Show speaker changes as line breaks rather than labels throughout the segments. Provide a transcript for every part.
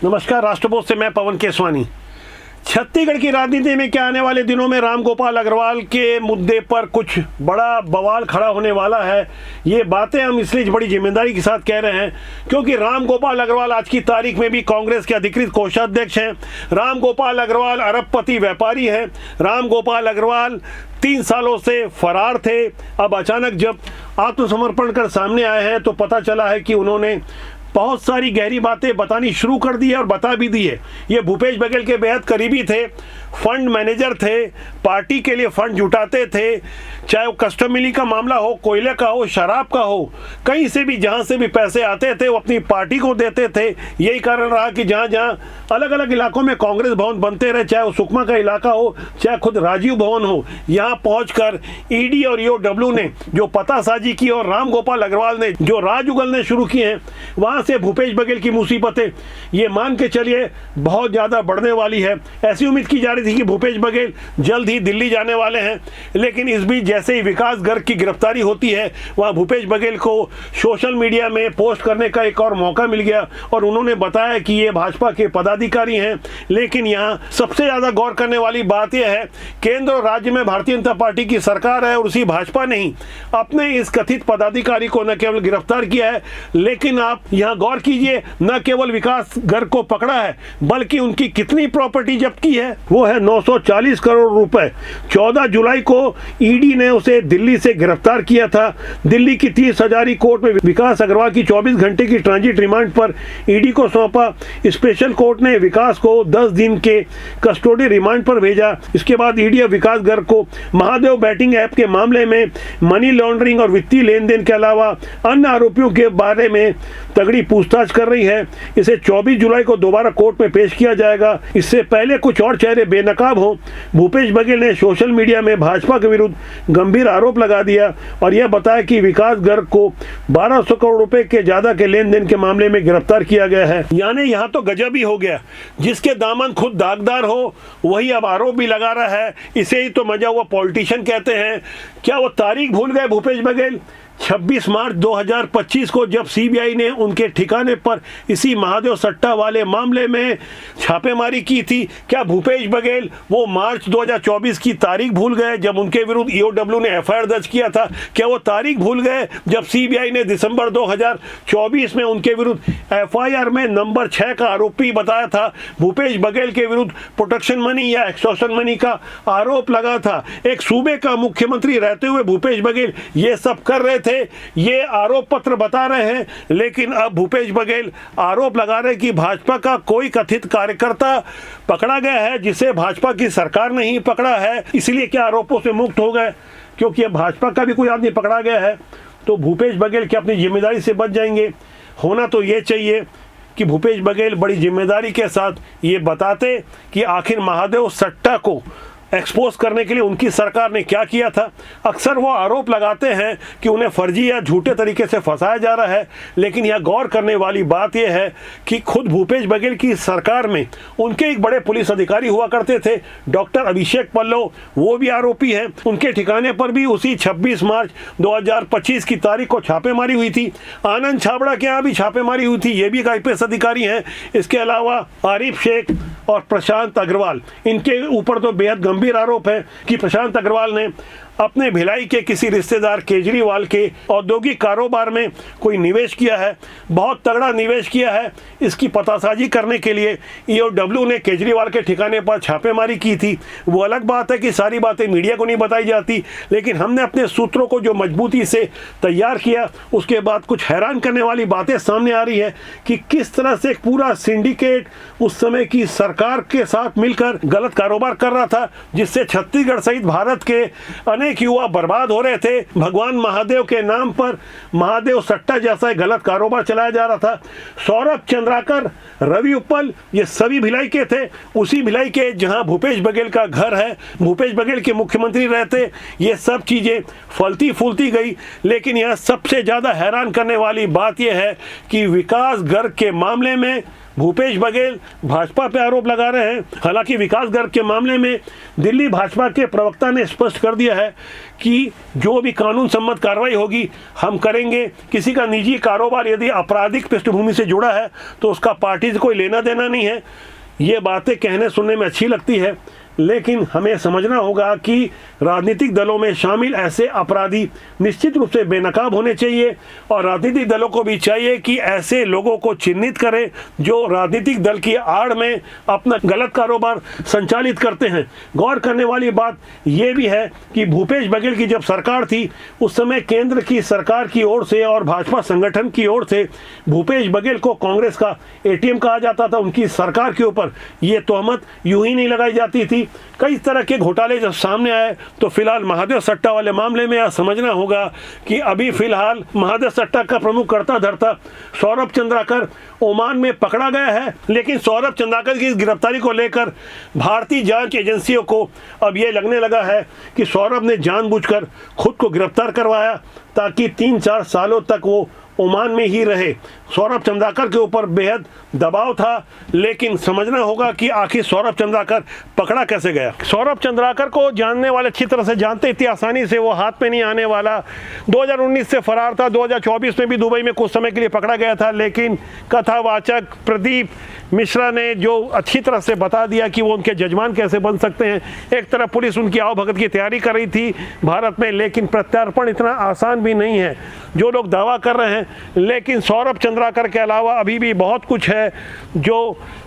नमस्कार। राष्ट्रपोस्ट से मैं पवन केसवानी। छत्तीसगढ़ की राजनीति में क्या आने वाले दिनों में रामगोपाल अग्रवाल के मुद्दे पर कुछ बड़ा बवाल खड़ा होने वाला है। ये बातें हम इसलिए बड़ी जिम्मेदारी के साथ कह रहे हैं क्योंकि रामगोपाल अग्रवाल आज की तारीख में भी कांग्रेस के अधिकृत कोषाध्यक्ष हैं। रामगोपाल अग्रवाल अरबपति व्यापारी हैं। रामगोपाल अग्रवाल 3 सालों से फरार थे। अब अचानक जब आत्मसमर्पण कर सामने आए हैं तो पता चला है कि उन्होंने बहुत सारी गहरी बातें बतानी शुरू कर दी है और बता भी दी है। ये भूपेश बघेल के बेहद करीबी थे, फंड मैनेजर थे, पार्टी के लिए फंड जुटाते थे, चाहे वो कस्टम मिली का मामला हो, कोयले का हो, शराब का हो, कहीं से भी जहाँ से भी पैसे आते थे वो अपनी पार्टी को देते थे। यही कारण रहा कि जहाँ जहाँ अलग अलग इलाकों में कांग्रेस भवन बनते रहे, चाहे वो सुकमा का इलाका हो, चाहे खुद राजीव भवन हो, यहाँ पहुँचकर ईडी और ईओडब्ल्यू ने जो पतासाजी की और रामगोपाल अग्रवाल ने जो राज उगलने शुरू किए हैं, वहाँ से भूपेश बघेल की मुसीबतें ये मान के चलिए बहुत ज़्यादा बढ़ने वाली है। ऐसी उम्मीद की जा रही थी कि भूपेश बघेल जल्द ही दिल्ली जाने वाले हैं, लेकिन इस बीच जैसे ही विकास गर्ग की गिरफ्तारी होती है वहाँ भूपेश बघेल को सोशल मीडिया में पोस्ट करने का एक और मौका मिल गया और उन्होंने बताया कि ये भाजपा के पदाधिकारी हैं। लेकिन यहाँ सबसे ज़्यादा गौर करने वाली बात यह है, केंद्र और राज्य में भारतीय जनता पार्टी की सरकार है और उसी भाजपा ने ही अपने इस कथित पदाधिकारी को न केवल गिरफ्तार किया है, लेकिन आप यहाँ गौर कीजिए, न केवल विकास गर्ग को पकड़ा है बल्कि उनकी कितनी प्रॉपर्टी जब्त की है, वो है 940 करोड़ रुपए। 14 जुलाई को ईडी ने उसे दिल्ली से गिरफ्तार किया था। दिल्ली की 30 हजारी कोर्ट में विकास अग्रवाल की 24 घंटे की ट्रांजिट रिमांड पर ईडी को सौंपा। स्पेशल कोर्ट ने विकास को 10 दिन के कस्टोडी रिमांड पर भेजा। इसके बाद ईडी और विकास गर्ग को महादेव बैटिंग ऐप के मामले में मनी लॉन्ड्रिंग और वित्तीय लेन देन के अलावा अन्य आरोपियों के बारे में तगड़ी पूछताछ कर रही है। इसे 24 जुलाई को दोबारा कोर्ट में पेश किया जाएगा। इससे पहले कुछ और चेहरे बेनकाब हों, भूपेश बघेल ने सोशल मीडिया में भाजपा के विरुद्ध गंभीर आरोप लगा दिया और यह बताया कि विकास गर्ग को 1200 करोड़ रुपए के ज्यादा के लेन देन के मामले में गिरफ्तार किया गया है। यानी यहाँ तो गजब ही हो गया, जिसके दामन खुद दागदार हो वही अब आरोप भी लगा रहा है। इसे ही तो मजा हुआ पॉलिटिशियन कहते हैं। क्या वो तारीख भूल गए भूपेश बघेल? 26 मार्च 2025 को जब सीबीआई ने उनके ठिकाने पर इसी महादेव सट्टा वाले मामले में छापेमारी की थी, क्या भूपेश बघेल वो मार्च 2024 की तारीख भूल गए जब उनके विरुद्ध ईओडब्ल्यू ने एफआईआर दर्ज किया था? क्या वो तारीख भूल गए जब सीबीआई ने दिसंबर 2024 में उनके विरुद्ध एफआईआर में नंबर 6 का आरोपी बताया था? भूपेश बघेल के विरुद्ध प्रोटेक्शन मनी या एक्सटॉर्शन मनी का आरोप लगा था। एक सूबे का मुख्यमंत्री रहते हुए भूपेश बघेल ये सब कर रहे थे, ये आरोप पत्र बता रहे हैं। लेकिन अब भूपेश बघेल आरोप लगा रहे कि भाजपा का कोई कथित कार्यकर्ता पकड़ा गया है जिसे भाजपा की सरकार ने ही पकड़ा है, इसलिए क्या आरोपों से मुक्त हो गए? क्योंकि अब भाजपा का भी कोई आदमी पकड़ा गया है तो भूपेश बघेल क्या अपनी जिम्मेदारी से बच जाएंगे? होना तो ये चाहिए कि भूपेश बघेल बड़ी जिम्मेदारी के साथ ये बताते कि आखिर महादेव सट्टा को एक्सपोज करने के लिए उनकी सरकार ने क्या किया था। अक्सर वो आरोप लगाते हैं कि उन्हें फर्जी या झूठे तरीके से फंसाया जा रहा है, लेकिन यह गौर करने वाली बात यह है कि खुद भूपेश बघेल की सरकार में उनके एक बड़े पुलिस अधिकारी हुआ करते थे, डॉक्टर अभिषेक पल्लव, वो भी आरोपी हैं। उनके ठिकाने पर भी उसी 26 मार्च 2025 की तारीख को छापेमारी हुई थी। आनंद छाबड़ा के यहाँ भी छापेमारी हुई थी, ये भी एक आईपीएस अधिकारी हैं। इसके अलावा आरिफ शेख और प्रशांत अग्रवाल, इनके ऊपर तो बेहद गंभीर आरोप है कि प्रशांत अग्रवाल ने अपने भिलाई के किसी रिश्तेदार केजरीवाल के औद्योगिक कारोबार में कोई निवेश किया है, बहुत तगड़ा निवेश किया है। इसकी पतासाजी करने के लिए ईओडब्ल्यू ने केजरीवाल के ठिकाने पर छापेमारी की थी। वो अलग बात है कि सारी बातें मीडिया को नहीं बताई जाती, लेकिन हमने अपने सूत्रों को जो मजबूती से तैयार किया उसके बाद कुछ हैरान करने वाली बातें सामने आ रही है कि किस तरह से एक पूरा सिंडिकेट उस समय की सरकार के साथ मिलकर गलत कारोबार कर रहा था, जिससे छत्तीसगढ़ सहित भारत के अनेक युवा बर्बाद हो रहे थे। भगवान महादेव के नाम पर महादेव सट्टा जैसा गलत कारोबार चलाया जा रहा था। सौरभ चंद्राकर, रवि उप्पल, ये सभी भिलाई के थे, उसी भिलाई के जहां भूपेश बघेल का घर है, भूपेश बघेल के मुख्यमंत्री रहते। ये सब चीजें फलती फूलती गई। लेकिन यह सबसे ज्यादा हैरान करने वाली बात यह है कि विकास गर्ग के मामले में भूपेश बघेल भाजपा पे आरोप लगा रहे हैं। हालांकि विकास गर्ग के मामले में दिल्ली भाजपा के प्रवक्ता ने स्पष्ट कर दिया है कि जो भी कानून सम्मत कार्रवाई होगी हम करेंगे। किसी का निजी कारोबार यदि आपराधिक पृष्ठभूमि से जुड़ा है तो उसका पार्टी से कोई लेना देना नहीं है। ये बातें कहने सुनने में अच्छी लगती है, लेकिन हमें समझना होगा कि राजनीतिक दलों में शामिल ऐसे अपराधी निश्चित रूप से बेनकाब होने चाहिए और राजनीतिक दलों को भी चाहिए कि ऐसे लोगों को चिन्हित करें जो राजनीतिक दल की आड़ में अपना गलत कारोबार संचालित करते हैं। गौर करने वाली बात यह भी है कि भूपेश बघेल की जब सरकार थी उस समय केंद्र की सरकार की ओर से और भाजपा संगठन की ओर से भूपेश बघेल को कांग्रेस का एटीएम कहा जाता था। उनकी सरकार के ऊपर ये तोहमत यूं ही नहीं लगाई जाती थी। कई तरह के घोटाले जब सामने आए तो फिलहाल महादेव सट्टा वाले मामले में यह समझना होगा कि अभी फिलहाल महादेव सट्टा का प्रमुख कर्ता धर्ता सौरभ चंद्राकर ओमान में पकड़ा गया है। लेकिन सौरभ चंद्राकर की गिरफ्तारी को लेकर भारतीय जांच एजेंसियों को अब यह लगने लगा है कि सौरभ ने जानबूझकर खुद को गिरफ्तार करवाया ताकि 3-4 सालों तक वो ओमान में ही रहे। सौरभ चंद्राकर के ऊपर बेहद दबाव था, लेकिन समझना होगा कि आखिर सौरभ चंद्राकर पकड़ा कैसे गया। सौरभ चंद्राकर को जानने वाले अच्छी तरह से जानते, इतनी आसानी से वो हाथ में नहीं आने वाला। 2019 से फरार था, 2024 में भी दुबई में कुछ समय के लिए पकड़ा गया था, लेकिन कथावाचक प्रदीप मिश्रा ने जो अच्छी तरह से बता दिया कि वो उनके जजमान कैसे बन सकते हैं। एक तरफ पुलिस उनकी आवभगत की तैयारी कर रही थी भारत में, लेकिन प्रत्यार्पण इतना आसान भी नहीं है जो लोग दावा कर रहे हैं। लेकिन सौरभ चंद्राकर के अलावा अभी भी बहुत कुछ है जो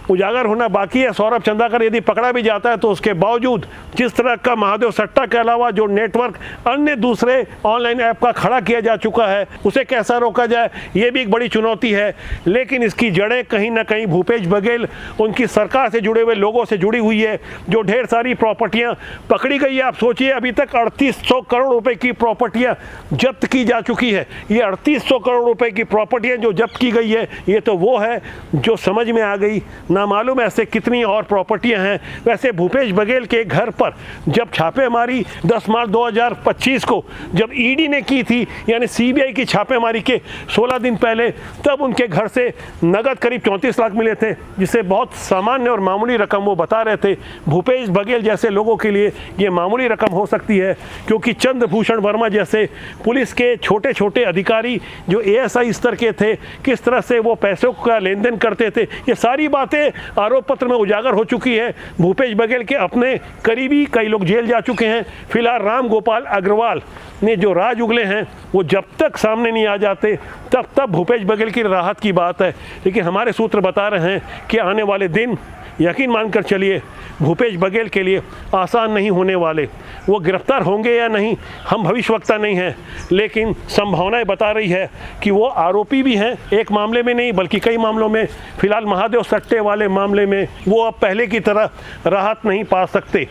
उजागर होना बाकी है। सौरभ चंद्राकर यदि पकड़ा भी जाता है तो उसके बावजूद जिस तरह का महादेव सट्टा के अलावा जो नेटवर्क अन्य दूसरे ऑनलाइन ऐप का खड़ा किया जा चुका है उसे कैसा रोका जाए, ये भी एक बड़ी चुनौती है। लेकिन इसकी जड़ें कहीं ना कहीं भूपेश बघेल उनकी सरकार से जुड़े हुए लोगों से जुड़ी हुई है। जो ढेर सारी प्रॉपर्टियां पकड़ी गई है, आप सोचिए अभी तक 3800 करोड़ रुपए की प्रॉपर्टियां जब्त की जा चुकी है। ये 3800 करोड़ रुपए की प्रॉपर्टियां जो जब्त की गई है, ये तो वो है जो समझ में आ गई, ना मालूम ऐसे कितनी और प्रॉपर्टियां हैं। वैसे भूपेश बघेल के घर पर जब छापेमारी 10 मार्च 2025 को जब ईडी ने की थी, यानी सीबीआई की छापेमारी के 16 दिन पहले, तब उनके घर से नगद करीब 34 लाख मिले थे, जिसे बहुत सामान्य और मामूली रकम वो बता रहे थे। भूपेश बघेल जैसे लोगों के लिए ये मामूली रकम हो सकती है, क्योंकि चंद्रभूषण वर्मा जैसे पुलिस के छोटे छोटे अधिकारी जो एएसआई स्तर के थे, किस तरह से वो पैसों का लेन देन करते थे, ये सारी बातें आरोप पत्र में उजागर हो चुकी है। भूपेश बघेल के अपने करीबी कई लोग जेल जा चुके हैं। फिलहाल राम गोपाल अग्रवाल ने जो राज उगले हैं वो जब तक सामने नहीं आ जाते तब भूपेश बघेल की राहत की बात है। लेकिन हमारे सूत्र बता रहे हैं कि आने वाले दिन यकीन मानकर चलिए भूपेश बघेल के लिए आसान नहीं होने वाले। वो गिरफ्तार होंगे या नहीं हम भविष्यवक्ता नहीं हैं, लेकिन संभावनाएं बता रही है कि वो आरोपी भी हैं, एक मामले में नहीं बल्कि कई मामलों में। फिलहाल महादेव सट्टे वाले मामले में वो अब पहले की तरह राहत नहीं पा सकते।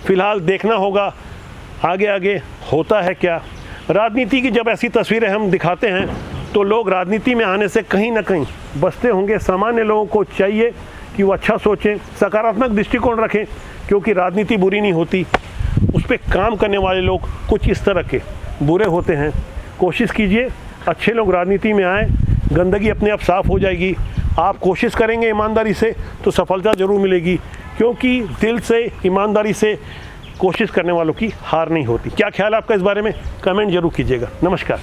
फिलहाल देखना होगा आगे आगे होता है क्या। राजनीति की जब ऐसी तस्वीरें हम दिखाते हैं तो लोग राजनीति में आने से कहीं ना कहीं बचते होंगे। सामान्य लोगों को चाहिए कि वो अच्छा सोचें, सकारात्मक दृष्टिकोण रखें, क्योंकि राजनीति बुरी नहीं होती, उस पर काम करने वाले लोग कुछ इस तरह के बुरे होते हैं। कोशिश कीजिए अच्छे लोग राजनीति में आएँ, गंदगी अपने आप साफ़ हो जाएगी। आप कोशिश करेंगे ईमानदारी से तो सफलता ज़रूर मिलेगी, क्योंकि दिल से ईमानदारी से कोशिश करने वालों की हार नहीं होती। क्या ख्याल है आपका इस बारे में? कमेंट जरूर कीजिएगा। नमस्कार।